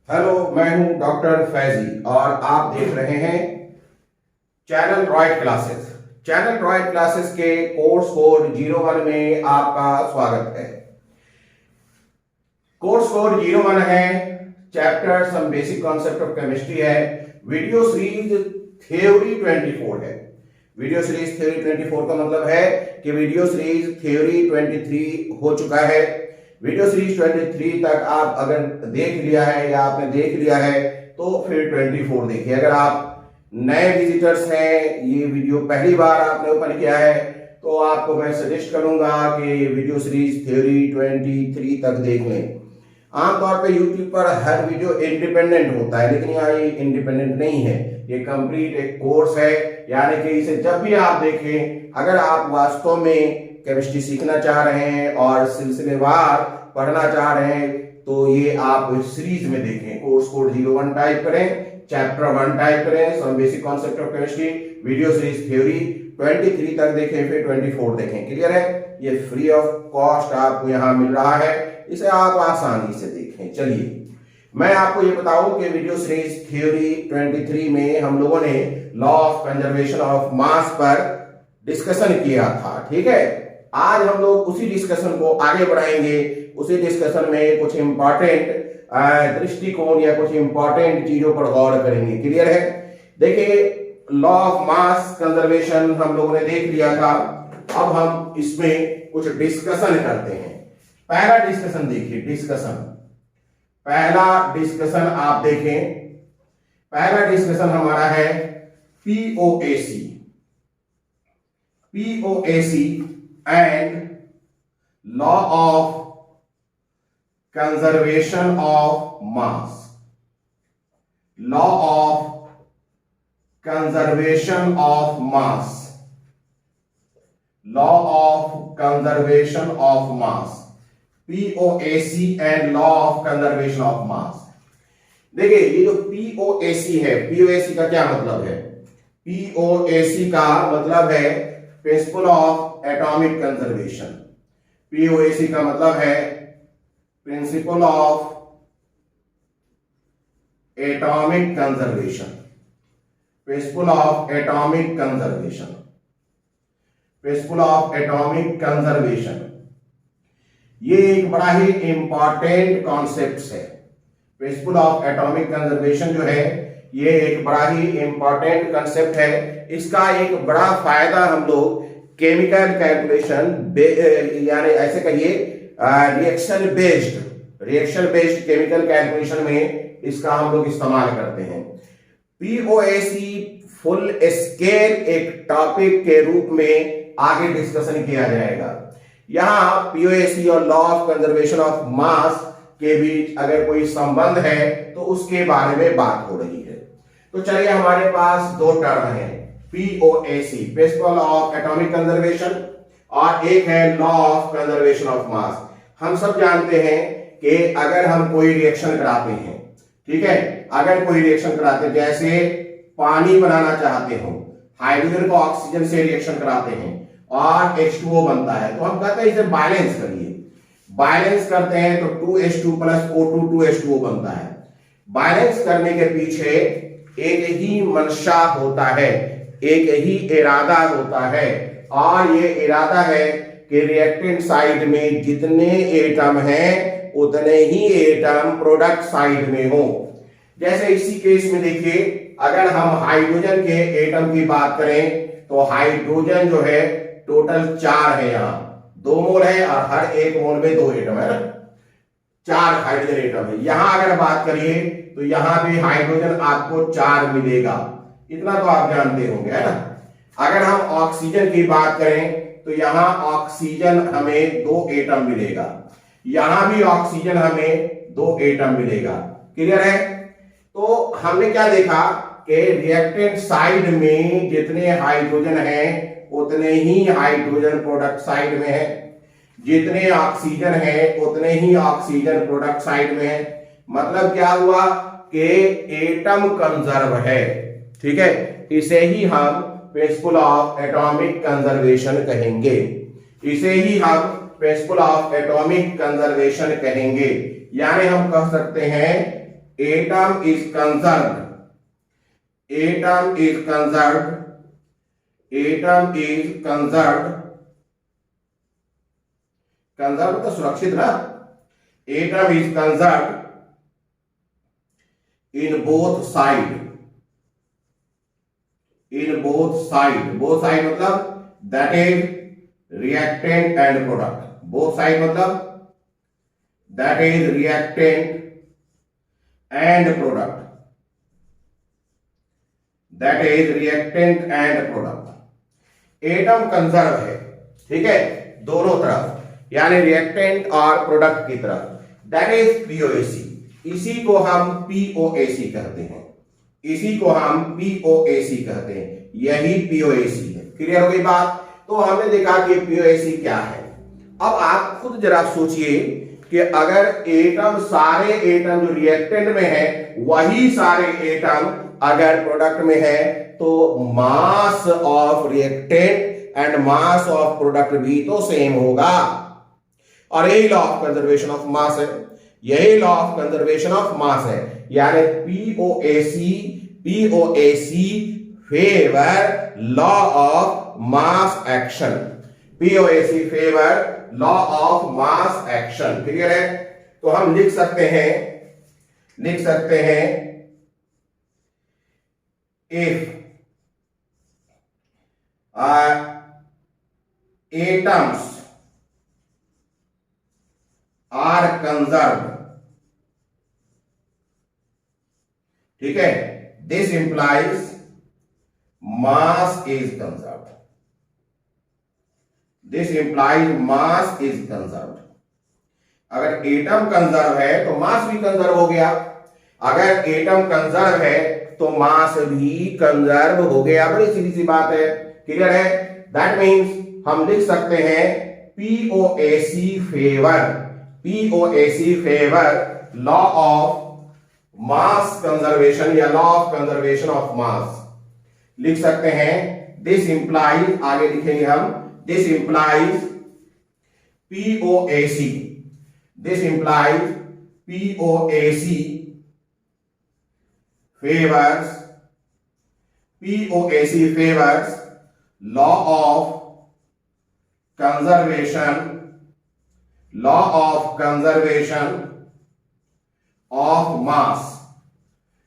Hello, मैं हूं doctor Faizi और आप देख रहे हैं channel Royd classes. Channel Royd classes के कोर्स कोड 01 में आपका स्वागत है। कोर्स कोड 01 है, chapter some basic concept of chemistry है, वीडियो सीरीज थ्योरी 24 है। वीडियो सीरीज थ्योरी 24 का मतलब है कि वीडियो सीरीज थ्योरी 23 हो चुका है। वीडियो सीरीज 23 तक आप अगर देख लिया है या आपने देख लिया है तो फिर 24 देखिए। अगर आप नए विजिटर्स हैं, ये वीडियो पहली बार आपने ओपन किया है, तो आपको मैं सजेस्ट करूंगा कि वीडियो सीरीज थ्योरी 23 तक देख लें। आमतौर पे YouTube पर हर वीडियो इंडिपेंडेंट होता है, लेकिन यहाँ ये इंडिपेंडेंट नहीं है, ये कंप्लीट एक कोर्स है। यानी कि इसे जब भी आप देखें, अगर आप वास्तव में केमिस्ट्री सीखना चाह रहे हैं और सिलसिलेवार पढ़ना चाह रहे हैं, तो ये आप सीरीज में देखें। कोर्स कोड 01 टाइप करें, चैप्टर 1 टाइप करें, some basic concept of chemistry, video series theory 23 तक देखें, फिर 24 देखें। क्लियर है? ये फ्री ऑफ कॉस्ट आपको यहाँ मिल रहा है, इसे आप आसानी से देखें। चलिए मैं आपको ये बताऊं कि वीडियो सीरीज थ्योरी 23 में हम लोगों ने लॉ ऑफ कंजर्वेशन ऑफ मास पर डिस्कशन किया था। ठीक है, आज हम लोग उसी डिस्कशन को आगे बढ़ाएंगे। उसी डिस्कशन में कुछ इंपॉर्टेंट दृष्टिकोण या कुछ इंपॉर्टेंट चीजों पर गौर करेंगे। क्लियर है? देखिए, लॉ ऑफ मास कंजर्वेशन हम लोगों ने देख लिया था। अब हम इसमें कुछ डिस्कशन करते हैं। पहला डिस्कशन देखिए, पहला डिस्कशन आप देखें। पहला डिस्कशन हमारा है POAC and law of conservation of mass. Law of conservation of mass. Law of conservation of mass, POAC and law of conservation of मास। देखिए, ये जो पीओएसी है, पीओएसी का क्या मतलब है? पीओएसी का मतलब है principle of atomic conservation. POAC का मतलब है principle of atomic conservation. Principle of atomic conservation. Principle of atomic conservation, ये एक बड़ा ही इंपॉर्टेंट कॉन्सेप्ट है। प्रिंसिपल ऑफ एटॉमिक कंजर्वेशन जो है, ये एक बड़ा ही इंपॉर्टेंट कॉन्सेप्ट है। इसका एक बड़ा फायदा हम लोग केमिकल कैलकुलेशन यानी ऐसे कहिए रिएक्शन बेस्ड केमिकल कैलकुलेशन में इसका हम लोग इस्तेमाल करते हैं। पीओएसी फुल स्केल एक टॉपिक के रूप में आगे डिस्कशन किया जाएगा। यहां पीओएसी और लॉ ऑफ कंजर्वेशन ऑफ मास के बीच अगर कोई संबंध है तो उसके बारे में बात हो रही है। तो चलिए, हमारे पास दो टर्म है, POAC principle of atomic conservation, और एक है लॉ ऑफ कंजर्वेशन ऑफ मास। हम सब जानते हैं कि अगर हम कोई रिएक्शन कराते हैं, ठीक है, अगर कोई रिएक्शन कराते हैं, जैसे पानी बनाना चाहते हो, हाइड्रोजन को ऑक्सीजन से रिएक्शन कराते हैं और H2O बनता है, तो हम कहते हैं इसे बैलेंस करिए। बैलेंस करते हैं तो 2H2 प्लस O2 2H2O बनता है। बैलेंस करने के पीछे एक ही मंशा होता है, एक ही इरादा होता है, और ये इरादा है कि रिएक्टेंट साइड में जितने एटम हैं उतने ही एटम प्रोडक्ट साइड में हो। जैसे इसी केस में देखिए, अगर हम हाइड्रोजन के एटम की बात करें तो हाइड्रोजन जो है टोटल 4 है, यहाँ 2 मोल है और हर एक मोल में 2 एटम है ना, 4 हाइड्रोजन एटम है। यहां अगर बात करिए तो यहां भी हाइड्रोजन आपको 4 मिलेगा, इतना तो आप जानते होंगे, है ना। अगर हम ऑक्सीजन की बात करें तो यहां ऑक्सीजन हमें 2 एटम मिलेगा, यहां भी ऑक्सीजन हमें 2 एटम मिलेगा। क्लियर है? तो हमने क्या देखा कि रिएक्टेंट साइड में जितने हाइड्रोजन हैं उतने ही हाइड्रोजन प्रोडक्ट साइड में है, जितने ऑक्सीजन है उतने ही ऑक्सीजन प्रोडक्ट साइड में है। मतलब क्या हुआ कि एटम कंजर्व है। ठीक है, इसे ही हम प्रिंसिपल ऑफ एटॉमिक कंजर्वेशन कहेंगे। इसे ही हम प्रिंसिपल ऑफ एटॉमिक कंजर्वेशन कहेंगे। यानी हम कह सकते हैं atom is conserved, atom is conserved, atom is conserved, conserve तो सुरक्षित ना, atom is conserve in both side, in both side, both side मतलब that is reactant and product, both side मतलब that is reactant and product, that is reactant and product. Atom conserve है, ठीक है, दोनों तरफ, यानी रिएक्टेंट और product की तरफ, दैट इज पीओएसी। इसी को हम पीओएसी कहते हैं, इसी को हम पीओएसी कहते हैं, यही पीओएसी है। क्लियर हो गई बात? तो हमने देखा कि पीओएसी क्या है। अब आप खुद जरा सोचिए कि अगर एटम, सारे एटम जो रिएक्टेंट में है वही सारे एटम अगर प्रोडक्ट में है, तो mass of reactant and mass of product भी तो सेम होगा। और यही लॉ ऑफ कंजर्वेशन ऑफ मास है, यही लॉ ऑफ कंजर्वेशन ऑफ मास है, यानी POAC, POAC favour law of mass action, POAC favour law of mass action. Clear है? तो हम लिख सकते हैं, लिख सकते हैं इफ एटम्स आर कंजर्व्ड, ठीक है, this implies mass is conserved, this implies mass is conserved. अगर एटम कंजर्व है तो मास भी कंजर्व हो गया, अगर एटम कंजर्व है तो मास भी कंजर्व हो गया। बड़ी सीधी सी बात है। क्लियर है? दैट मीन्स हम लिख सकते हैं P O A C favour, P O A C favour law of mass conservation या law of conservation of mass. लिख सकते हैं दिस इंप्लाइज, आगे लिखेंगे हम, this implies P O A C, this implies P O A C favours, P O A C favours law of conservation, law of conservation of mass,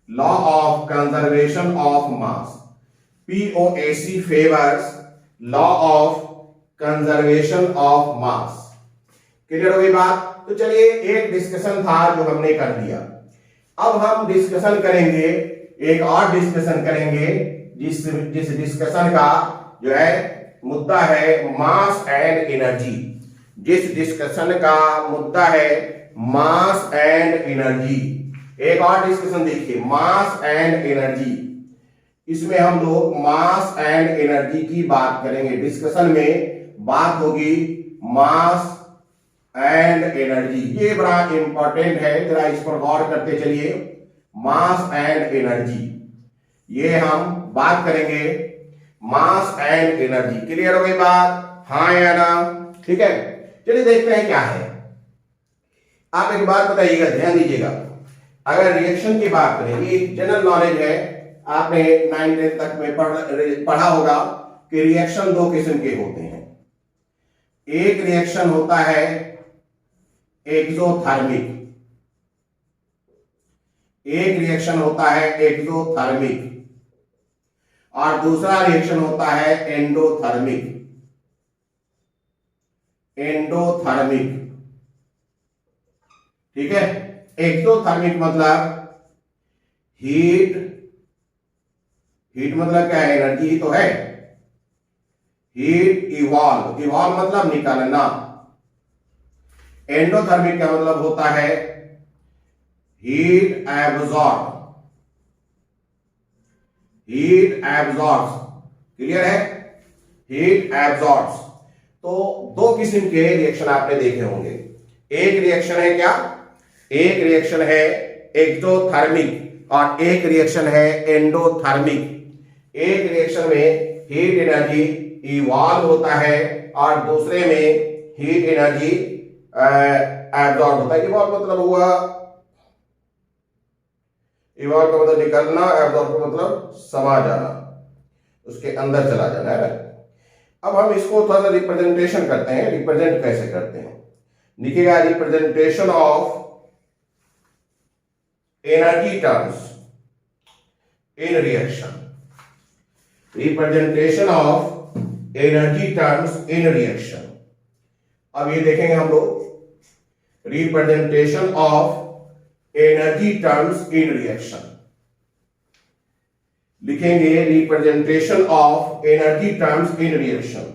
law of conservation of mass, P O A C favours law of conservation of mass. Clear हो गई बात? तो चलिए, एक discussion था जो हमने कर दिया। अब हम डिस्कशन करेंगे, एक और डिस्कशन करेंगे, जिस डिस्कशन का जो है मुद्दा है मास एंड एनर्जी, जिस डिस्कशन का मुद्दा है मास एंड एनर्जी। एक और डिस्कशन देखिए, मास एंड एनर्जी। इसमें हम लोग मास एंड एनर्जी की बात करेंगे। डिस्कशन में बात होगी मास एंड एनर्जी। ये बड़ा इंपॉर्टेंट है, जरा इस पर गौर करते चलिए। मास एंड एनर्जी, ये हम बात करेंगे, मास एंड एनर्जी। क्लियर हो गई बात? हाँ या ना? ठीक है, चलिए देखते हैं क्या है। आप एक बात बताइएगा, ध्यान दीजिएगा। अगर रिएक्शन की बात करें, ये जनरल नॉलेज है, आपने 9th तक में पढ़ा होगा कि रिएक्शन दो किस्म के होते हैं। एक रिएक्शन होता है एक्सोथर्मिक, एक रिएक्शन होता है एक्सोथर्मिक, और दूसरा रिएक्शन होता है एंडोथर्मिक, एंडोथर्मिक। ठीक है? एक्सोथर्मिक मतलब हीट, हीट मतलब क्या है? एनर्जी तो है। हीट इवॉल्व, इवॉल्व मतलब निकालना। एंडोथर्मिक का मतलब होता है heat absorb, heat absorbs. Clear है? Heat absorbs. तो दो किस्म के रिएक्शन आपने देखे होंगे। एक रिएक्शन है क्या? एक रिएक्शन है एक्सोथर्मिक और एक रिएक्शन है एंडोथर्मिक। एक रिएक्शन में हीट एनर्जी इवॉल्व होता है और दूसरे में हीट एनर्जी एब्जॉर्ब होता है। इवॉल्व मतलब हुआ इवॉल्व का मतलब निकलना, एब्जॉर्ब का मतलब समा जाना, उसके अंदर चला जाना है। अब हम इसको थोड़ा सा रिप्रेजेंटेशन करते हैं, रिप्रेजेंट कैसे करते हैं। लिखिएगा representation of energy terms in reaction, representation of energy terms in reaction. अब ये देखेंगे हम लोग representation of energy terms in reaction, लिखेंगे representation of energy terms in reaction,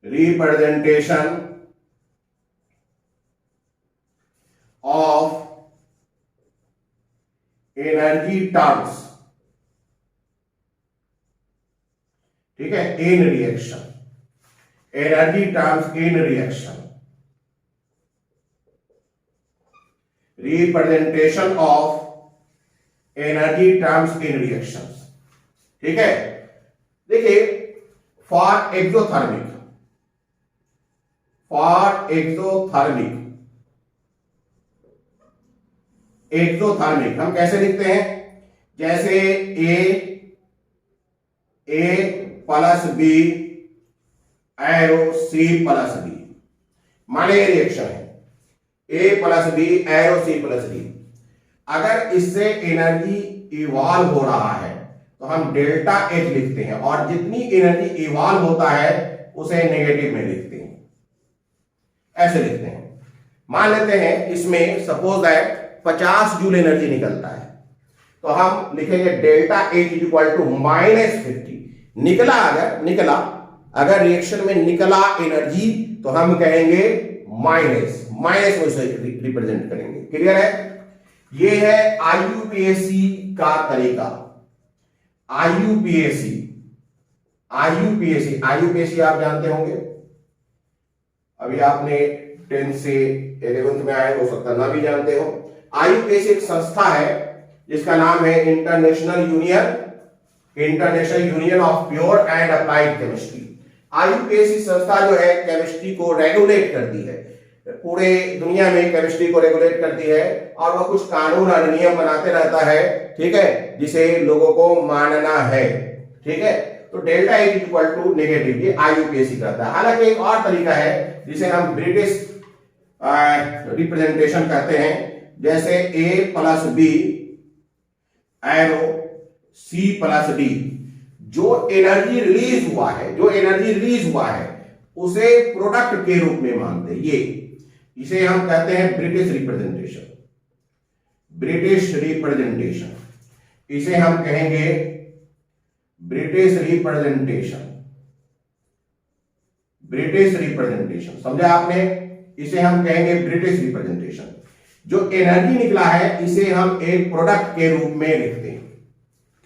representation of energy terms, ठीक है, in reaction, energy terms in reaction, representation of energy terms in reactions. ठीक है, देखिए for exothermic, for exothermic, exothermic हम कैसे लिखते हैं, जैसे A plus B arrow C plus D, माने रिएक्शन है A plus B arrow C plus D. अगर इससे एनर्जी इवॉल्व हो रहा है तो हम डेल्टा एच लिखते हैं, और जितनी एनर्जी इवॉल्व होता है उसे नेगेटिव में लिखते हैं, ऐसे लिखते हैं। मान लेते हैं इसमें सपोज दैट 50 जूल एनर्जी निकलता है, तो हम लिखेंगे delta H is equal to -50। निकला, अगर रिएक्शन में निकला एनर्जी तो हम कहेंगे माइनस में उसे रिप्रेजेंट करेंगे। क्लियर है? ये है आईयूपीएसी का तरीका। आईयूपीएसी आप जानते होंगे, अभी आपने 10 से 11th में आए, हो सकता ना भी जानते हो। आईयूपीएसी एक संस्था है जिसका नाम है international union of pure and applied chemistry. IUPAC संस्था जो है केमिस्ट्री को रेगुलेट करती है, पूरे दुनिया में केमिस्ट्री को रेगुलेट करती है, और वह कुछ कानून और नियम बनाते रहता है, ठीक है, जिसे लोगों को मानना है। ठीक है, तो delta H equal to negative, ये आईयूपीएसी करता है। हालांकि एक और तरीका है जिसे हम ब्रिटिश रिप्रेजेंटेशन करते हैं, जैसे A plus B arrow C plus D. जो एनर्जी रिलीज हुआ है उसे प्रोडक्ट के रूप में मानते हैं, इसे हम कहते हैं ब्रिटिश रिप्रेजेंटेशन। इसे हम कहेंगे ब्रिटिश रिप्रेजेंटेशन। समझा आपने? इसे हम कहेंगे ब्रिटिश रिप्रेजेंटेशन। जो एनर्जी निकला है इसे हम एक प्रोडक्ट के रूप में लिखते हैं।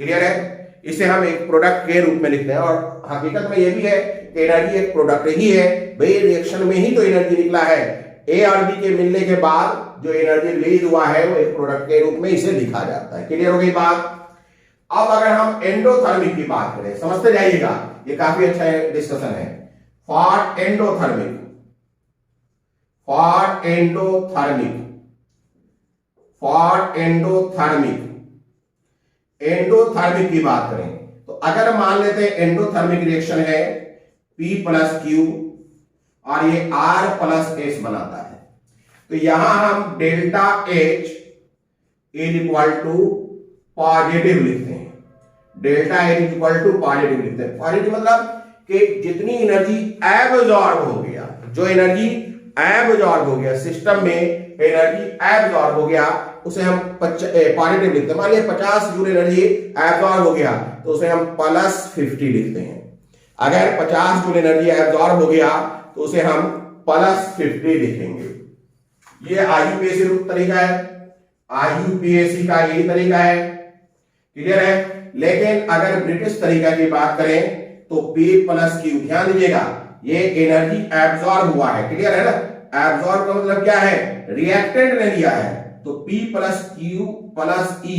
क्लियर है? इसे हम एक प्रोडक्ट के रूप में लिखते हैं, और हकीकत में यह भी है कि एनर्जी एक प्रोडक्ट ही है भाई, रिएक्शन में ही तो एनर्जी निकला है। ए और बी के मिलने के बाद जो एनर्जी रिलीज हुआ है वो एक प्रोडक्ट के रूप में इसे लिखा जाता है। क्लियर हो गई बात? अब अगर हम एंडोथर्मिक की बात करें, समझते जाइएगा, ये काफी अच्छा डिस्कशन है। फॉर एंडोथर्मिक की बात करें तो अगर मान लेते हैं एंडोथर्मिक रिएक्शन है P प्लस क्यू और ये R प्लस एस बनाता है, तो यहां हम delta H is equal to positive लिखते हैं। Delta H is equal to positive लिखते हैं। पॉजिटिव मतलब कि जितनी एनर्जी एब्जॉर्ब हो गया, जो एनर्जी एब्जॉर्ब हो गया, सिस्टम में एनर्जी एब्जॉर्ब हो गया, उसे हम पॉजिटिव लिखते हैं। मान लिया 50 जूल एनर्जी एब्जॉर्ब हो गया तो उसे हम +50 लिखते हैं। अगर 50 जूल एनर्जी एब्जॉर्ब हो गया तो उसे हम +50 लिखेंगे। ये आईयूपीएसी तरीका है, आईयूपीएसी का यही तरीका है। क्लियर है? लेकिन अगर ब्रिटिश तरीका की बात करें तो P प्लस क्यू, ध्यान दीजिएगा, ये एनर्जी एब्जॉर्ब हुआ है। क्लियर है ना? एब्जॉर्ब का मतलब क्या है? रिएक्टेंट ने लिया है, तो P प्लस क्यू प्लस ई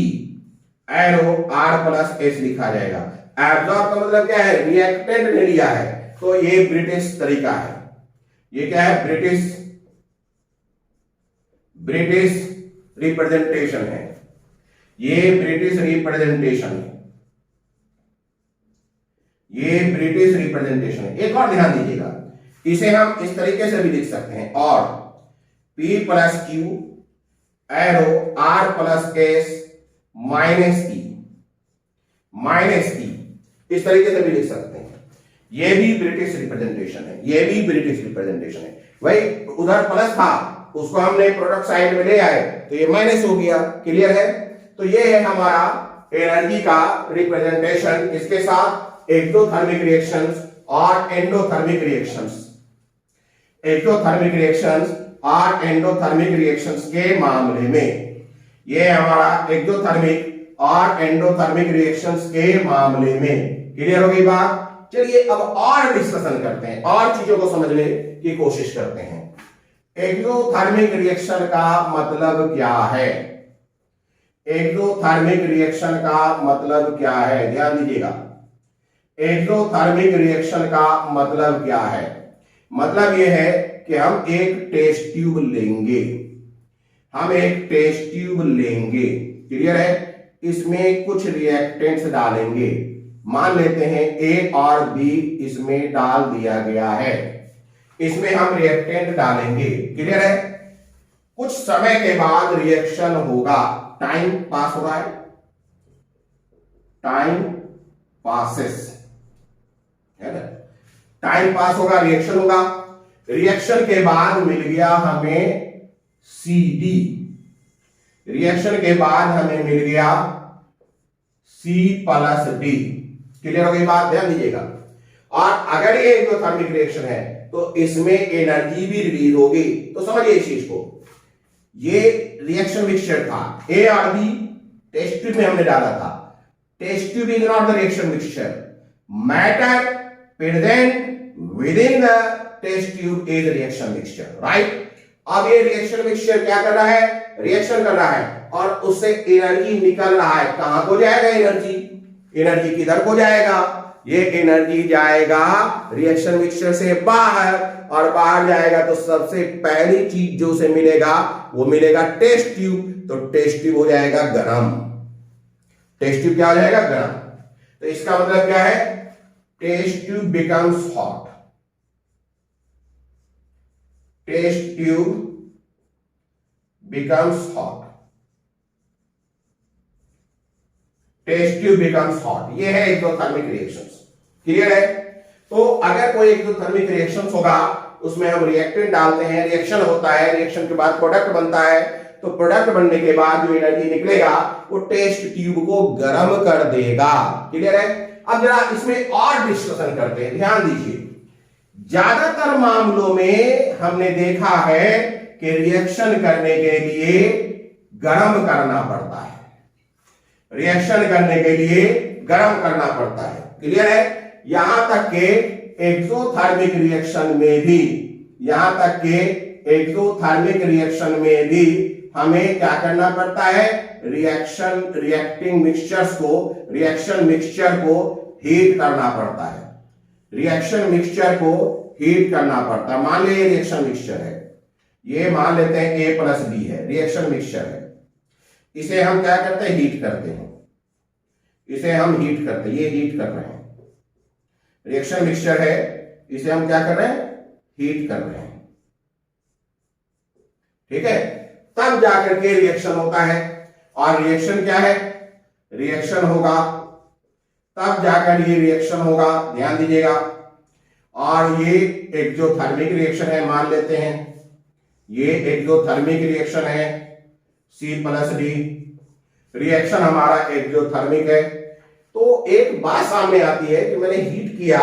एरो R प्लस एस लिखा जाएगा। एब्जॉर्ब का मतलब क्या है? रिएक्टेंट ने लिया है, तो ये ब्रिटिश तरीका है। ये क्या है? ब्रिटिश रिप्रेजेंटेशन है, ये ब्रिटिश रिप्रेजेंटेशन है, ये ब्रिटिश रिप्रेजेंटेशन है। एक और ध्यान दीजिएगा, इसे हम इस तरीके से भी लिख सकते हैं, और P plus Q arrow R plus S minus E, इस तरीके से भी लिख सकते हैं। ये भी ब्रिटिश रिप्रेजेंटेशन है, ये भी ब्रिटिश रिप्रेजेंटेशन है। भाई उधर प्लस था, उसको हमने प्रोडक्ट साइड में ले आए तो ये माइनस हो गया। क्लियर है? तो ये है हमारा एनर्जी का रिप्रेजेंटेशन, इसके साथ एक्सोथर्मिक रिएक्शंस और एंडोथर्मिक रिएक्शंस। एक्सोथर्मिक रिएक्शंस और एंडोथर्मिक रिएक्शंस के मामले में, ये हमारा एक्सोथर्मिक और एंडोथर्मिक रिएक्शंस के मामले में क्लियर हो गई बात। चलिए अब और डिस्कशन करते हैं, और चीजों को समझने की कोशिश करते हैं। एक्सोथर्मिक रिएक्शन का मतलब क्या है? एक्सोथर्मिक रिएक्शन का मतलब क्या है? ध्यान दीजिएगा, एक्सोथर्मिक रिएक्शन का मतलब क्या है? मतलब यह है कि हम एक टेस्ट ट्यूब लेंगे, हम एक टेस्ट ट्यूब लेंगे, क्लियर है? इसमें कुछ रिएक्टेंट्स डालेंगे, मान लेते हैं ए और बी इसमें डाल दिया गया है, इसमें हम रिएक्टेंट डालेंगे, क्लियर है? कुछ समय के बाद रिएक्शन होगा, टाइम पास हो रहा है, टाइम पासेस है ना, टाइम पास होगा, रिएक्शन होगा। रिएक्शन के बाद मिल गया हमें CD, रिएक्शन के बाद हमें मिल गया C प्लस D। क्लियर हो गई बात? ध्यान दीजिएगा। और अगर ये एक्सोथर्मिक रिएक्शन है तो इसमें एनर्जी भी रिलीज होगी। तो समझिए इस चीज को, ये रिएक्शन मिक्सचर था, ए और बी टेस्ट ट्यूब में हमने डाला था। Test tube is not the reaction mixture, matter present within the test tube is reaction mixture, right? अब ये रिएक्शन मिक्सचर क्या कर रहा है? रिएक्शन कर रहा है, और उससे एनर्जी निकल रहा है। कहां को जाएगा एनर्जी? एनर्जी किधर को जाएगा? ये एनर्जी जाएगा रिएक्शन मिक्सचर से बाहर, और बाहर जाएगा तो सबसे पहली चीज जो उसे मिलेगा वो मिलेगा टेस्ट ट्यूब। तो टेस्ट ट्यूब हो जाएगा गर्म, टेस्ट ट्यूब क्या हो जाएगा? गर्म। तो इसका मतलब क्या है? Test tube becomes hot, test tube becomes hot, test tube becomes hot. ये है एक्सोथर्मिक रिएक्शंस, क्लियर है? तो अगर कोई एक्सोथर्मिक रिएक्शंस होगा, उसमें हम रिएक्टेंट डालते हैं, रिएक्शन होता है, रिएक्शन के बाद प्रोडक्ट बनता है, तो प्रोडक्ट बनने के बाद जो एनर्जी निकलेगा वो टेस्ट ट्यूब को गर्म कर देगा, क्लियर है? अब जरा इसमें और डिस्कशन करते हैं, ध्यान दीजिए। ज्यादातर मामलों में हमने देखा है कि रिएक्शन करने के लिए गर्म करना पड़ता है, रिएक्शन करने के लिए गर्म करना पड़ता है, क्लियर है? यहां तक के एक्सोथर्मिक रिएक्शन में भी, यहां तक के एक्सोथर्मिक रिएक्शन में भी हमें क्या करना पड़ता है? रिएक्टिंग मिक्सचर्स को, रिएक्शन मिक्सचर को हीट करना पड़ता है, रिएक्शन मिक्सचर को हीट करना पड़ता है। मान लीजिए रिएक्शन मिक्सचर है, ये मान लेते हैं A प्लस B है, रिएक्शन मिक्सचर है, इसे हम क्या करते हैं? हीट करते हैं, इसे हम हीट करते हैं, ये हीट कर रहे हैं। रिएक्शन मिक्सचर है, इसे हम क्या कर रहे हैं? हीट कर रहे हैं, ठीक है? तब जाकर के रिएक्शन होता है, और रिएक्शन क्या है? रिएक्शन होगा, तब जाकर ये रिएक्शन होगा, ध्यान दीजिएगा। और ये एक्सोथर्मिक रिएक्शन है, मान लेते हैं ये एक्सोथर्मिक रिएक्शन है, C प्लस D, रिएक्शन हमारा एक्सोथर्मिक है। तो एक बात सामने आती है कि मैंने हीट किया,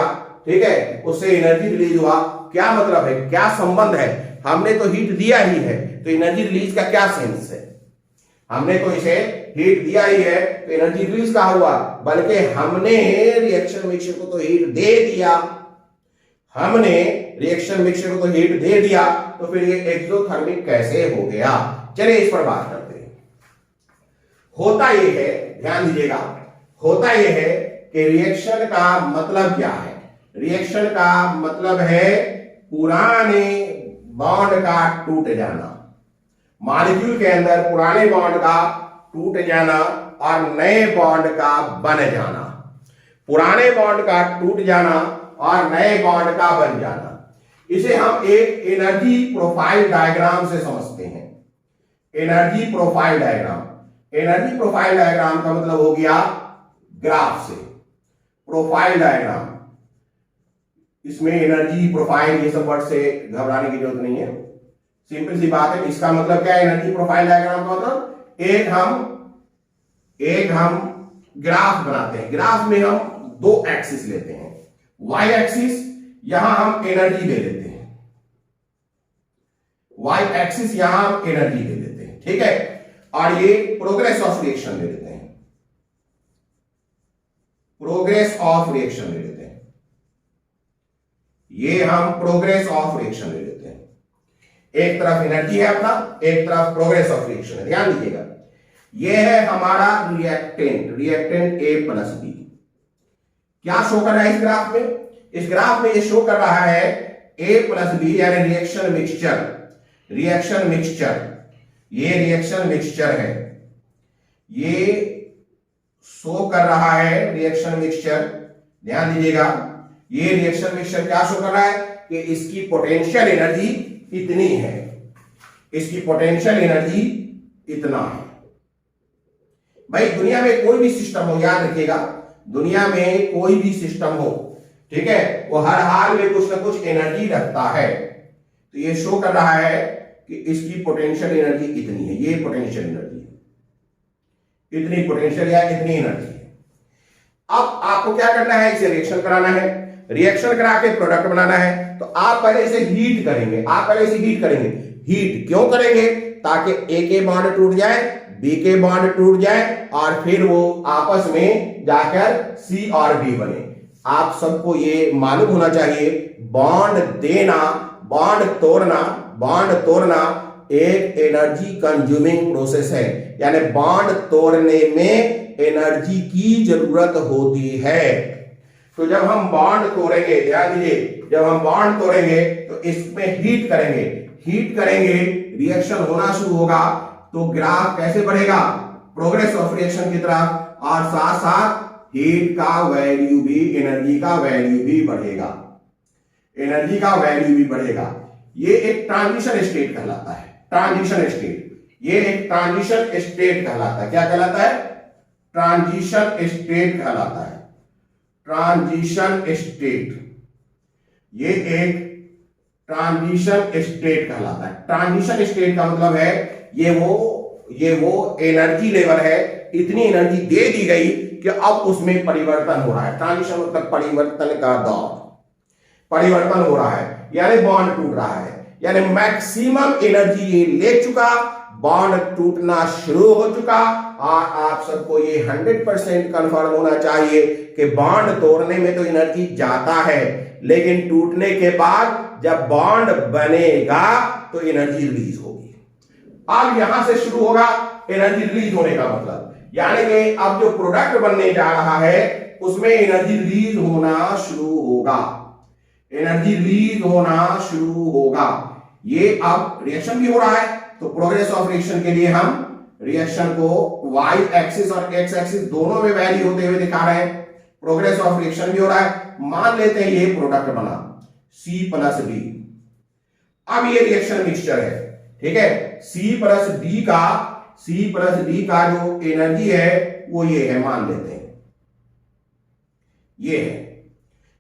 ठीक है, उससे एनर्जी रिलीज हुआ, क्या मतलब है, क्या संबंध है? हमने तो हीट दिया ही है, तो एनर्जी रिलीज का क्या सेंस है? हमने तो इसे हीट दिया ही है, तो एनर्जी रिलीज कहां हुआ? बल्कि हमने रिएक्शन मिक्सचर को तो हीट दे दिया, हमने रिएक्शन मिक्सचर को तो हीट दे दिया, तो फिर ये एक्सोथर्मिक कैसे हो गया? चलिए इस पर बात करते हैं। होता ये है, ध्यान दीजिएगा, होता यह है कि रिएक्शन का मतलब क्या है? रिएक्शन का मतलब है पुराने बॉन्ड का टूट जाना, मॉलिक्यूल के अंदर पुराने बॉन्ड का टूट जाना और नए बॉन्ड का बन जाना, पुराने बॉन्ड का टूट जाना और नए बॉन्ड का बन जाना, इसे हम एक एनर्जी प्रोफाइल डायग्राम से समझते हैं। Energy profile diagram, energy profile diagram का मतलब हो गया ग्राफ से, प्रोफाइल डायग्राम, इसमें एनर्जी प्रोफाइल ये सब वर्ड से घबराने की जरूरत नहीं है, सिंपल सी बात है। इसका मतलब क्या है एनर्जी प्रोफाइल डायग्राम का मतलब, एक हम ग्राफ बनाते हैं, ग्राफ में हम दो एक्सिस लेते हैं, वाई एक्सिस यहां हम एनर्जी ले लेते हैं, वाई एक्सिस यहां हम एनर्जी ले लेते हैं, ठीक है, और ये प्रोग्रेस ऑफ रिएक्शन ले लेते हैं, प्रोग्रेस ऑफ रिएक्शन ले लेते हैं, ये हम प्रोग्रेस ऑफ रिएक्शन ले लेते हैं। एक तरफ एनर्जी है अपना, एक तरफ प्रोग्रेस ऑफ रिएक्शन है, ध्यान दीजिएगा। ये है हमारा reactant, reactant A plus B. क्या शो कर रहा है इस ग्राफ में? इस ग्राफ में ये शो कर रहा है ए प्लस बी यानी रिएक्शन मिक्सचर, रिएक्शन मिक्सचर, ये रिएक्शन मिक्सचर है, ये शो कर रहा है रिएक्शन मिक्सचर। ध्यान दीजिएगा, ये रिएक्शन मिक्सचर क्या शो कर रहा है कि इसकी पोटेंशियल एनर्जी इतनी है, इसकी पोटेंशियल एनर्जी इतना है। भाई दुनिया में कोई भी सिस्टम हो, याद रखिएगा, दुनिया में कोई भी सिस्टम हो, ठीक है, वो हर हाल में कुछ ना कुछ एनर्जी रखता है। तो ये शो कर रहा है कि इसकी पोटेंशियल एनर्जी इतनी है, ये पोटेंशियल एनर्जी है, इतनी पोटेंशियल या इतनी एनर्जी है। अब आपको क्या करना है, इसे रिएक्शन कराना है, रिएक्शन करा के प्रोडक्ट बनाना है। तो आप पहले इसे हीट करेंगे, आप पहले इसे हीट करेंगे। हीट क्यों करेंगे? ताकि ए के बॉन्ड टूट जाए, बी के बॉन्ड टूट जाए और फिर वो आपस में जाकर सी और डी बने। आप सबको ये मालूम होना चाहिए, बॉन्ड देना, बॉन्ड तोड़ना, बॉन्ड तोड़ना एक एनर्जी कंज्यूमिंग प्रोसेस है, यानी बॉन्ड तोड़ने में एनर्जी की जरूरत होती है। तो जब हम बॉन्ड तोड़ेंगे, ध्यान दीजिए, जब हम बॉन्ड तोड़ेंगे तो इसमें हीट करेंगे, हीट करेंगे, रिएक्शन होना शुरू होगा, तो ग्राफ कैसे बढ़ेगा? प्रोग्रेस ऑफ रिएक्शन की तरफ, और साथ साथ हीट का वैल्यू भी, एनर्जी का वैल्यू भी बढ़ेगा, एनर्जी का वैल्यू भी बढ़ेगा। ये एक ट्रांजिशन स्टेट कहलाता है, ट्रांजिशन स्टेट, ये एक ट्रांजिशन स्टेट कहलाता है। क्या कहलाता है? ट्रांजिशन स्टेट कहलाता है, ट्रांजिशन स्टेट, ये एक ट्रांजिशन स्टेट कहलाता है। ट्रांजिशन स्टेट का मतलब है ये वो एनर्जी लेवल है, इतनी एनर्जी दे दी गई कि अब उसमें परिवर्तन हो रहा है। ट्रांजिशन मतलब परिवर्तन का दौर, परिवर्तन हो रहा है, यानी बॉन्ड टूट रहा है, यानी मैक्सिमम एनर्जी ये ले चुका, बॉन्ड टूटना शुरू हो चुका। और आप सबको ये 100% कंफर्म होना चाहिए कि बॉन्ड तोड़ने में तो एनर्जी जाता है, लेकिन टूटने के बाद जब बॉन्ड बनेगा तो एनर्जी रिलीज होगी। अब यहां से शुरू होगा एनर्जी रिलीज होने का मतलब, यानी कि अब जो प्रोडक्ट बनने जा रहा है उसमें एनर्जी रिलीज होना शुरू होगा, एनर्जी रिलीज होना शुरू होगा। ये अब रिएक्शन भी हो रहा है, तो प्रोग्रेस ऑफ रिएक्शन के लिए हम रिएक्शन को वाई एक्सिस और एक्स एक्सिस दोनों में वैरी होते हुए दिखा रहे हैं। प्रोग्रेस ऑफ रिएक्शन भी हो रहा है। मान लेते हैं ये प्रोडक्ट बना C प्लस डी। अब ये रिएक्शन मिक्सचर है, ठीक है, C प्लस डी का जो एनर्जी है वो ये है, मान लेते हैं ये है,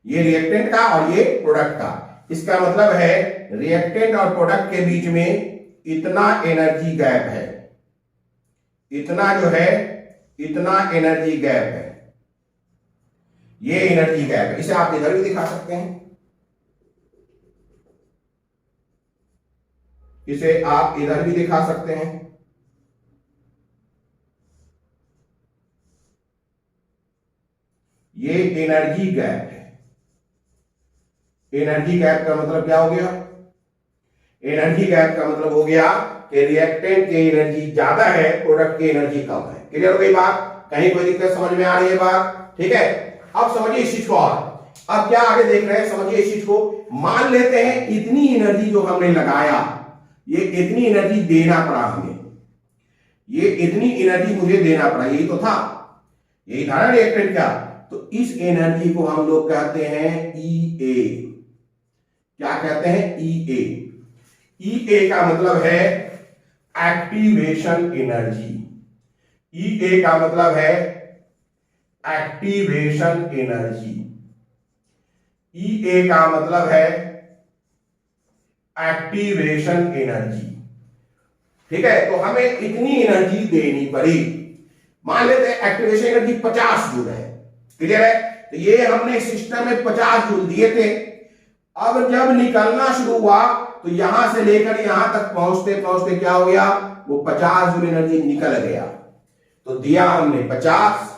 ये रिएक्टेंट का और ये प्रोडक्ट का। इसका मतलब है रिएक्टेंट और प्रोडक्ट के बीच में इतना एनर्जी गैप है, इतना जो है, इतना एनर्जी गैप है, ये एनर्जी गैप है। इसे आप इधर भी दिखा सकते हैं, इसे आप इधर भी दिखा सकते हैं। ये एनर्जी गैप है। एनर्जी गैप का मतलब क्या हो गया? एनर्जी गैप का मतलब हो गया कि रिएक्टेंट की एनर्जी ज्यादा है, प्रोडक्ट की एनर्जी कम है। क्लियर हो गई बात? कहीं कोई दिक्कत समझ में आ रही है बात? ठीक है, अब समझिए इस चीज को। और अब क्या आगे देख रहे हैं, समझिए इस चीज को। मान लेते हैं इतनी एनर्जी जो हमने लगाया, ये इतनी एनर्जी देना पड़ा हमें, ये इतनी एनर्जी मुझे देना पड़ा, यही तो था, यही था ना रिएक्टेंट का। तो इस एनर्जी को हम लोग कहते हैं ईए। क्या कहते हैं? ईए। ईए का मतलब है एक्टिवेशन एनर्जी। ईए का मतलब है एक्टिवेशन एनर्जी। ईए का मतलब है एक्टिवेशन एनर्जी। ठीक है, तो हमें इतनी एनर्जी देनी पड़ी। मान लेते हैं एक्टिवेशन एनर्जी 50 जूल है। क्लियर है? तो ये हमने सिस्टम में 50 जूल दिए थे। अब जब निकलना शुरू हुआ तो यहां से लेकर यहां तक पहुंचते पहुंचते क्या हो गया, वो 50 जूल एनर्जी निकल गया। तो दिया हमने 50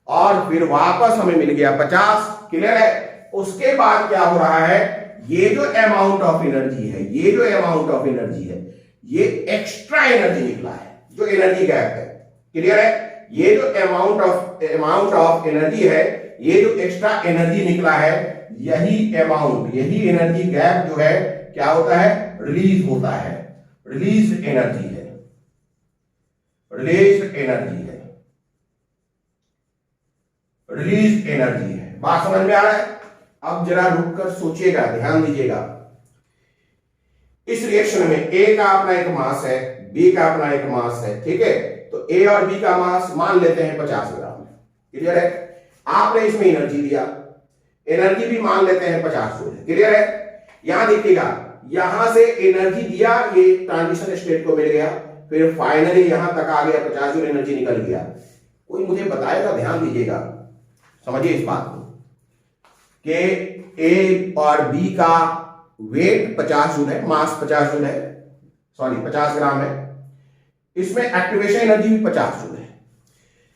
और फिर वापस हमें मिल गया 50। क्लियर है? उसके बाद क्या हो रहा है, ये जो अमाउंट ऑफ एनर्जी है, ये जो अमाउंट ऑफ एनर्जी है, ये एक्स्ट्रा एनर्जी निकला है, जो एनर्जी गैप है। क्लियर है? ये जो अमाउंट ऑफ एनर्जी है, ये जो एक्स्ट्रा एनर्जी निकला है, यही अमाउंट, यही एनर्जी गैप जो है क्या होता है, रिलीज होता है। रिलीज एनर्जी है, रिलीज एनर्जी है, रिलीज एनर्जी है। बात समझ में आ रहा है? अब जरा रुककर सोचिएगा, ध्यान दीजिएगा। इस रिएक्शन में ए का अपना एक मास है, बी का अपना एक मास है। ठीक है, तो ए और बी का मास मान लेते हैं 50 ग्राम। क्लियर है? आपने इसमें एनर्जी दिया, एनर्जी भी मान लेते हैं 50 जूल। क्लियर है? यहां देखिएगा, यहां से एनर्जी दिया, ये ट्रांजिशन स्टेट को मिल गया, फिर फाइनली यहां तक आ गया, 50 जूल एनर्जी निकल गया। कोई मुझे बताएगा, ध्यान दीजिएगा, समझिए इस बात को, कि ए और बी का वेट 50 जूल है, मास 50 जूल है, सॉरी 50 ग्राम है। इसमें एक्टिवेशन एनर्जी भी 50 जूल है,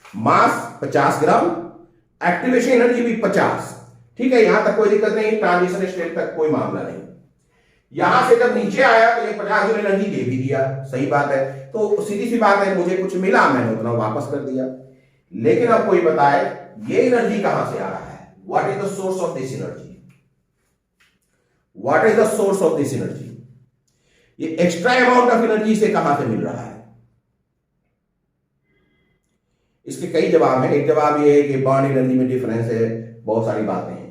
मास 50 ग्राम, एक्टिवेशन एनर्जी भी 50। ठीक है, यहां तक कोई दिक्कत नहीं, ट्रांजिशन स्टेट तक कोई मामला नहीं। यहां से जब नीचे आया तो ये 50 जूल एनर्जी दे भी दिया, सही बात है। तो सीधी सी बात है, मुझे कुछ मिला, मैंने उतना वापस कर दिया। लेकिन अब कोई बताए ये एनर्जी कहां से आ रहा है? What is the source of this energy? What is the source of this energy? ये एक्स्ट्रा अमाउंट ऑफ एनर्जी से कहां से मिल रहा है? इसके कई जवाब हैं। एक जवाब ये है कि बॉन्ड एनर्जी में डिफरेंस है, बहुत सारी बातें हैं।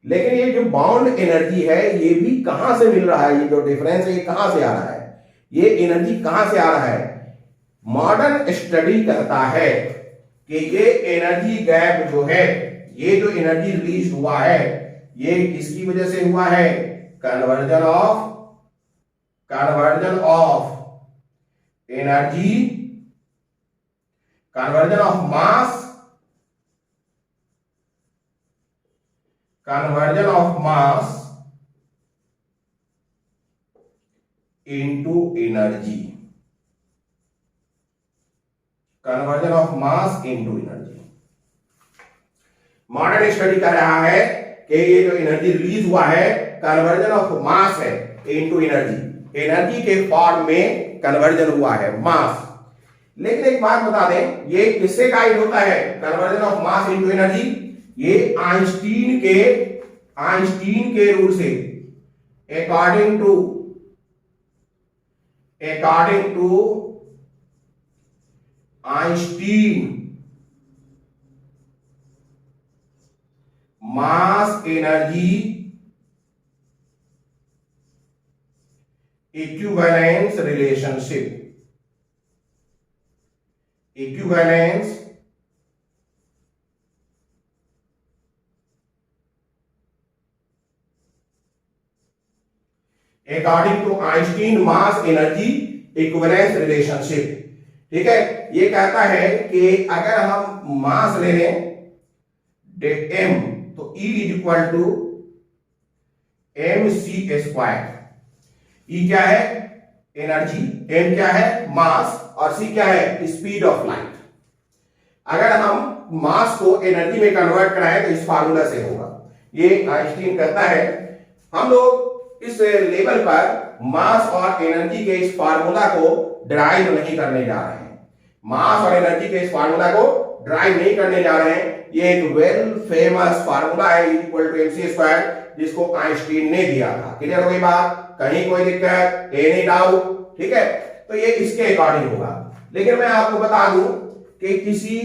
लेकिन ये जो बॉन्ड एनर्जी है, ये भी कहां से मिल रहा है? ये जो डिफरेंस है, ये कहां से आ रहा है? ये एनर्जी कहां से आ रहा है? मॉडर्न स्टडी कहता है कि ये एनर्जी गैप जो है, ये जो एनर्जी रिलीज हुआ है, ये किसकी वजह से हुआ है? Conversion of energy, conversion of mass, conversion of mass into energy, conversion of mass into energy. Modern study कह रहा है कि ये जो एनर्जी रिलीज हुआ है, कन्वर्जन ऑफ मास है इनटू एनर्जी, एनर्जी के फॉर्म में कन्वर्जन हुआ है, मास। लेकिन एक बात बता दें, ये किससे गाइड होता है conversion of mass into energy? ये आइंस्टीन के रूल से, according to Einstein, mass energy equivalence relationship, equivalence according to Einstein mass energy equivalence relationship. ठीक है, ये कहता है कि अगर हम मास ले लें m, तो E is equal to mc²। E क्या है? एनर्जी, m क्या है? मास, और c क्या है? Speed of light. अगर हम मास को एनर्जी में कन्वर्ट कराएं तो इस फार्मूला से होगा। ये आइंस्टीन कहता है। हम लोग इस लेवल पर मास और एनर्जी के इस फार्मूला को ड्राइव नहीं करने जा रहे हैं। मास और एनर्जी के इस फार्मूला को ड्राइव नहीं करने जा रहे हैं। ये एक वेल फेमस फार्मूला है, इक्वल टू mc², जिसको आइंस्टीन ने दिया था। क्लियर हो गई बात? कहीं कोई दिक्कत, एनी डाउट? ठीक है, तो ये इसके अकॉर्डिंग होगा। लेकिन मैं आपको बता दूं कि किसी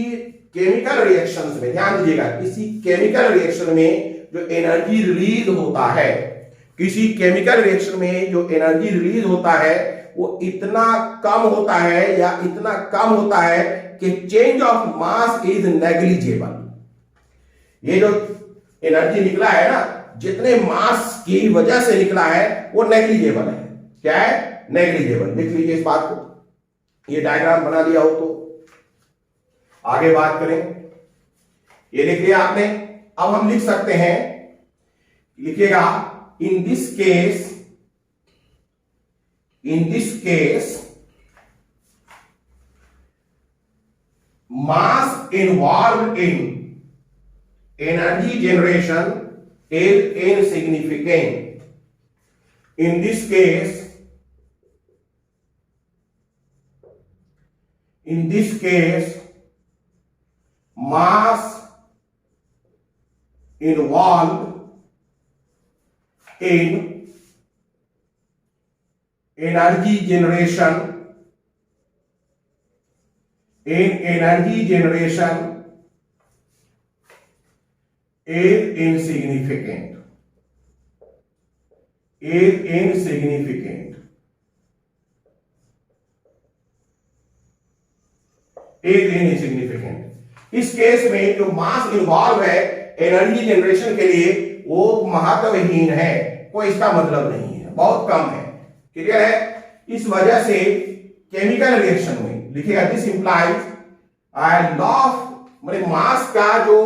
केमिकल रिएक्शंस में, ध्यान दीजिएगा, किसी केमिकल रिएक्शन में जो एनर्जी रिलीज होता है, किसी केमिकल रिएक्शन में जो एनर्जी रिलीज होता है वो इतना कम होता है या इतना कम होता है कि change of mass is negligible. ये जो एनर्जी निकला है ना, जितने मास की वजह से निकला है वो नेग्लिजिबल है। क्या है? नेग्लिजिबल। लिख लीजिए इस बात को, ये डायग्राम बना दिया हो तो आगे बात करें। ये लिख लिया आपने। अब हम लिख सकते हैं, लिखिएगा, in this case mass involved in energy generation is insignificant. In this case, mass involved in energy generation is insignificant. इस केस में जो मास इन्वॉल्व है एनर्जी जनरेशन के लिए वो महत्वहीन है, कोई इसका मतलब नहीं है, बहुत कम है। क्लियर है? इस वजह से केमिकल रिएक्शन में लिखिएगा, दिस इंप्लाइज लॉ ऑफ, मतलब मास का जो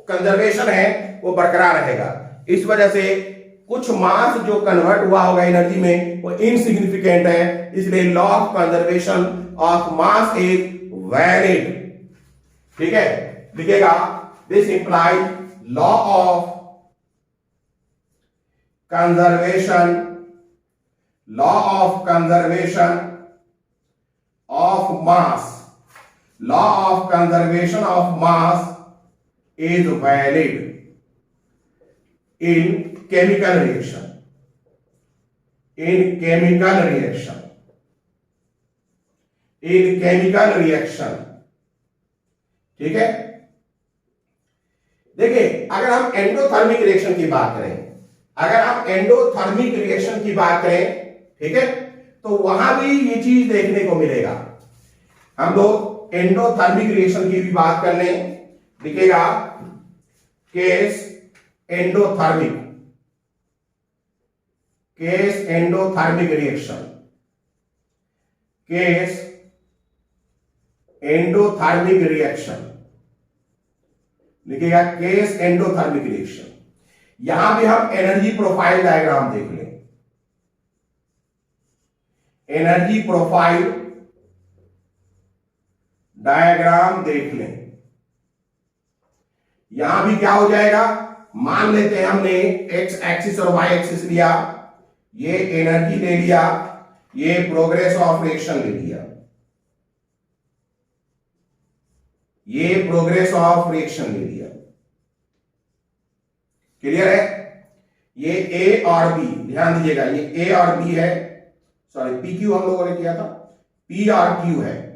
कंजर्वेशन है वो बरकरार रहेगा। इस वजह से कुछ मास जो कन्वर्ट हुआ होगा एनर्जी में वो इनसिग्निफिकेंट है, इसलिए law of conservation of mass is valid. ठीक है, लिखिएगा, this implies law of conservation of mass is valid in chemical reaction. ठीक है? देखिए, अगर हम एंडोथर्मिक रिएक्शन की बात करें, ठीक है, तो वहां भी ये चीज देखने को मिलेगा। हम लोग एंडोथर्मिक रिएक्शन की भी बात कर लें। लिखिएगा, केस एंडोथर्मिक रिएक्शन, लिखिएगा, केस एंडोथर्मिक रिएक्शन। यहां भी हम एनर्जी प्रोफाइल डायग्राम देख लें। एनर्जी प्रोफाइल डायग्राम देख लें। यहां भी क्या हो जाएगा, मान लेते हैं हमने एक्स एक्सिस और वाई एक्सिस लिया, ये एनर्जी ले लिया, ये प्रोग्रेस ऑफ रिएक्शन ले लिया, ये प्रोग्रेस ऑफ रिएक्शन ले लिया। क्लियर है? ये ए और बी, ध्यान दीजिएगा, ये ए और बी है, सॉरी पी क्यू हम लोगों ने किया था, पी और क्यू है।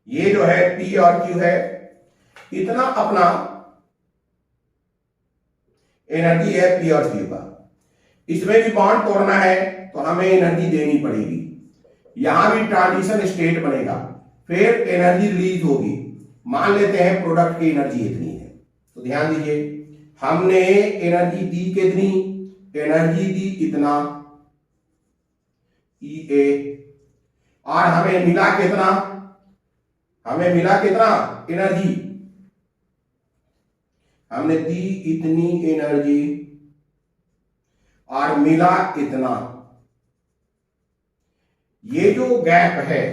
ये जो है पी और क्यू है, इतना अपना एनर्जी है पी और क्यू का। इसमें भी बॉन्ड तोड़ना है तो हमें एनर्जी देनी पड़ेगी। यहां भी ट्रांजिशन स्टेट बनेगा, फिर एनर्जी रिलीज होगी। मान लेते हैं प्रोडक्ट की एनर्जी इतनी है, तो ध्यान दीजिए, हमने एनर्जी दी कितनी, एनर्जी दी इतना EA, और हमें मिला कितना, एनर्जी, हमने दी इतनी एनर्जी और मिला इतना। ये जो गैप है,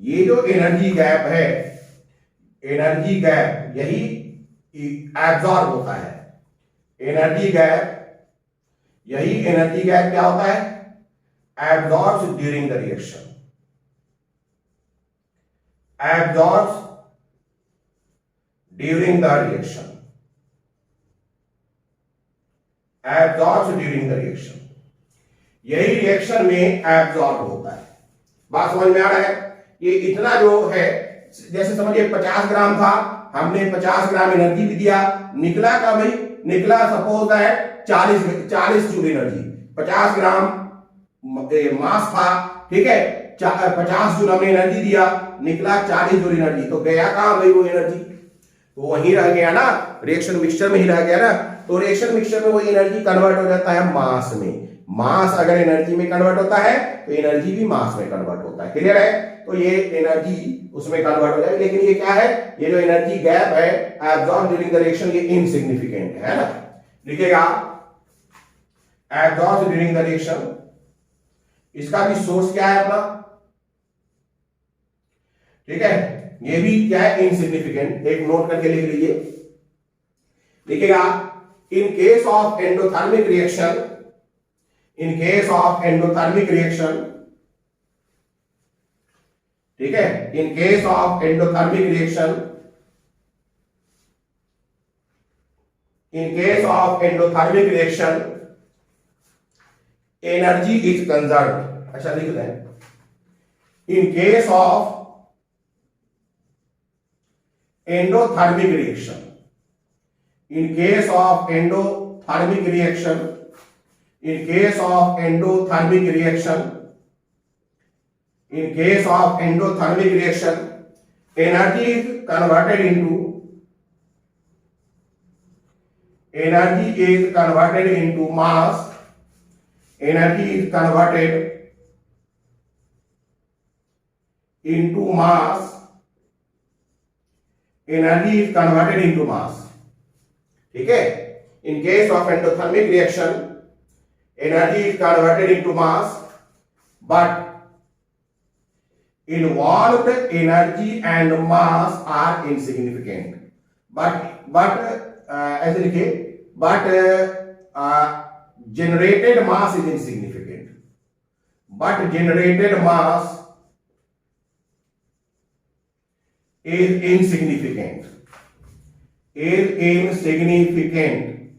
ये जो एनर्जी गैप है, यही एब्जॉर्ब होता है। एनर्जी गैप क्या होता है, absorbs during the reaction, absorbs during the reaction, यही रिएक्शन में एब्जॉर्ब होता है। बात समझ में आ रहा है? ये इतना जो है, जैसे समझिए 50 ग्राम था, हमने 50 ग्राम एनर्जी भी दिया, निकला का भाई, निकला सपोज है 40 जूल एनर्जी, 50 ग्राम मास था, ठीक है, 50 जूल हमने एनर्जी दिया, निकला 40 जूल एनर्जी, तो गया कहां भाई वो एनर्जी? तो वहीं रह गया ना, रिएक्शन मिक्सचर में ही रह गया ना। तो रिएक्शन मिक्सचर में वो एनर्जी कन्वर्ट हो जाता है मास में। मास अगर एनर्जी में कन्वर्ट होता है तो एनर्जी भी मास में कन्वर्ट होता है। क्लियर है? तो ये एनर्जी उसमें कन्वर्ट हो जाएगी, लेकिन ये क्या है, ये जो एनर्जी गैप है एब्जॉर्ब ड्यूरिंग द रिएक्शन, ये इनसिग्निफिकेंट है ना। लिखिएगा एब्जॉर्ब ड्यूरिंग द रिएक्शन, इसका भी सोर्स क्या है अपना, ठीक है, ये भी क्या है, इनसिग्निफिकेंट। एक नोट करके लिख लीजिए। लिखिएगा in case of endothermic reaction, in case of endothermic reaction, ठीक है, in case of endothermic reaction, in case of endothermic reaction energy is conserved. अच्छा लिख दें, in case of endothermic reaction, in case of endothermic reaction, in case of endothermic reaction, in case of endothermic reaction energy is converted into, energy is converted into mass, energy is converted into mass, energy is converted into mass, ठीक है। in case of endothermic reaction energy is converted into mass, but involved energy and mass are insignificant, but ऐसे लिखिए, but generated mass is insignificant, but generated mass is insignificant, is insignificant,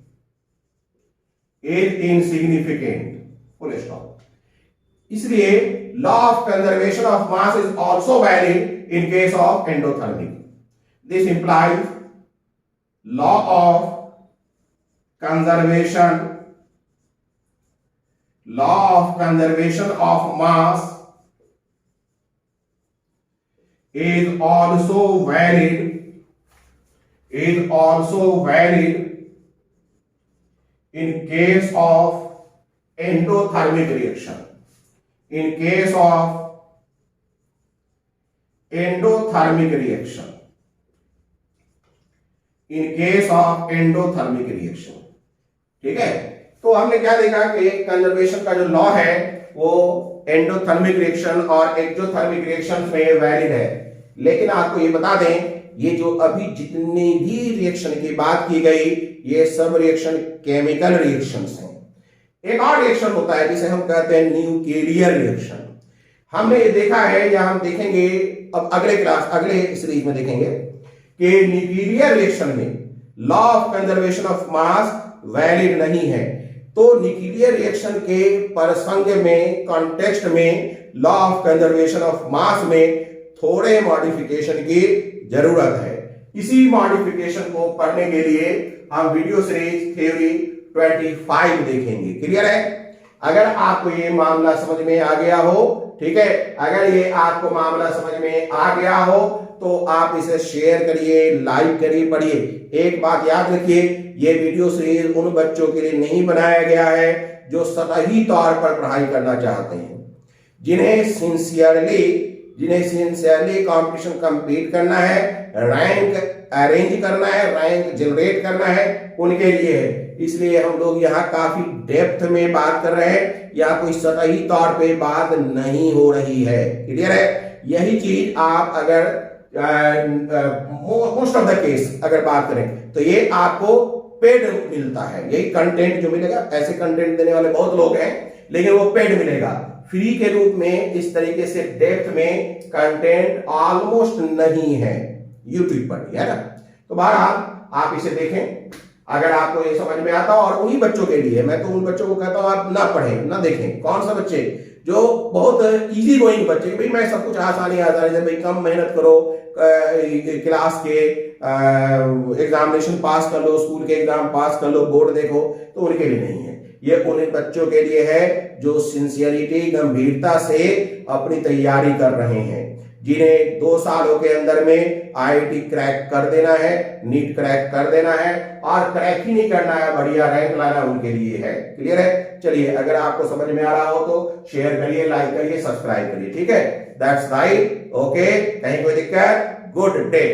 is insignificant, full stop। इसलिए law of conservation of mass is also valid in case of endothermic. This implies law of conservation, law of conservation of mass is also valid, is also valid in case of endothermic reaction, in case of endothermic reaction, in case of endothermic reaction, ठीक है। तो हमने क्या देखा कि conservation का जो law है वो एंडोथर्मिक रिएक्शन और एक्सोथर्मिक रिएक्शन में वैलिड है, लेकिन आपको ये बता दें, ये जो अभी जितनी भी रिएक्शन की बात की गई ये सब रिएक्शन केमिकल रिएक्शंस हैं। एक और रिएक्शन होता है जिसे हम कहते हैं न्यूक्लियर रिएक्शन। हमने ये देखा है, या हम देखेंगे अब अगले क्लास, अगले सीरीज में देखेंगे कि न्यूक्लियर रिएक्शन में law of conservation of mass valid नहीं है। तो न्यूक्लियर रिएक्शन के प्रसंग में, कॉन्टेक्स्ट में लॉ ऑफ कंजर्वेशन ऑफ मास में थोड़े मॉडिफिकेशन की जरूरत है। इसी मॉडिफिकेशन को पढ़ने के लिए हम वीडियो सीरीज थ्योरी 25 देखेंगे। क्लियर है? अगर आपको ये मामला समझ में आ गया हो, ठीक है, अगर ये आपको मामला समझ में आ गया हो तो आप इसे शेयर करिए, लाइक करिए, पढ़िए। एक बात याद रखिए, ये वीडियो सीरीज उन बच्चों के लिए नहीं बनाया गया है जो सतही तौर पर पढ़ाई करना चाहते हैं, जिन्हें सिंसियरली कंपटीशन कंपीट करना है, रैंक अरेंज करना है, रैंक जनरेट करना है, उनके लिए है। इसलिए हम लोग यहाँ काफी डेप्थ में बात कर रहे हैं, या कोई सतही तौर पे बात नहीं हो रही है। क्लियर है? यही चीज आप अगर मोस्ट ऑफ द केस अगर बात करें तो ये आपको पेड मिलता है। यही कंटेंट जो मिलेगा, ऐसे कंटेंट देने वाले बहुत लोग हैं, लेकिन वो पेड मिलेगा। फ्री के रूप में इस तरीके से डेप्थ में कंटेंट ऑलमोस्ट नहीं है यूट्यूब पर, है ना। तो बहरहाल आप इसे देखें, अगर आपको ये समझ में आता हो, और उन्हीं बच्चों के लिए, मैं तो उन बच्चों को कहता हूं आप ना पढ़ें ना देखें। कौन सा बच्चे जो बहुत इजी गोइंग बच्चे, भाई मैं सब कुछ आसानी आसानी से, भाई कम मेहनत करो, क्लास के एग्जामिनेशन पास कर लो, स्कूल के एग्जाम पास कर लो, बोर्ड देखो, तो उनके लिए नहीं है। ये उन बच्चों के लिए है जो सिंसियरिटी, गंभीरता से अपनी तैयारी कर रहे हैं, जिन्हें 2 सालों के अंदर में आईआईटी क्रैक कर देना है, नीट क्रैक कर देना है, और क्रैक ही नहीं करना है, बढ़िया रैंक लाना उनके लिए है। क्लियर है? चलिए, अगर आपको समझ में आ रहा हो तो शेयर करिए, लाइक करिए, सब्सक्राइब करिए। ठीक है, दैट्स राइट। ओके, कहीं कोई दिक्कत? Good day.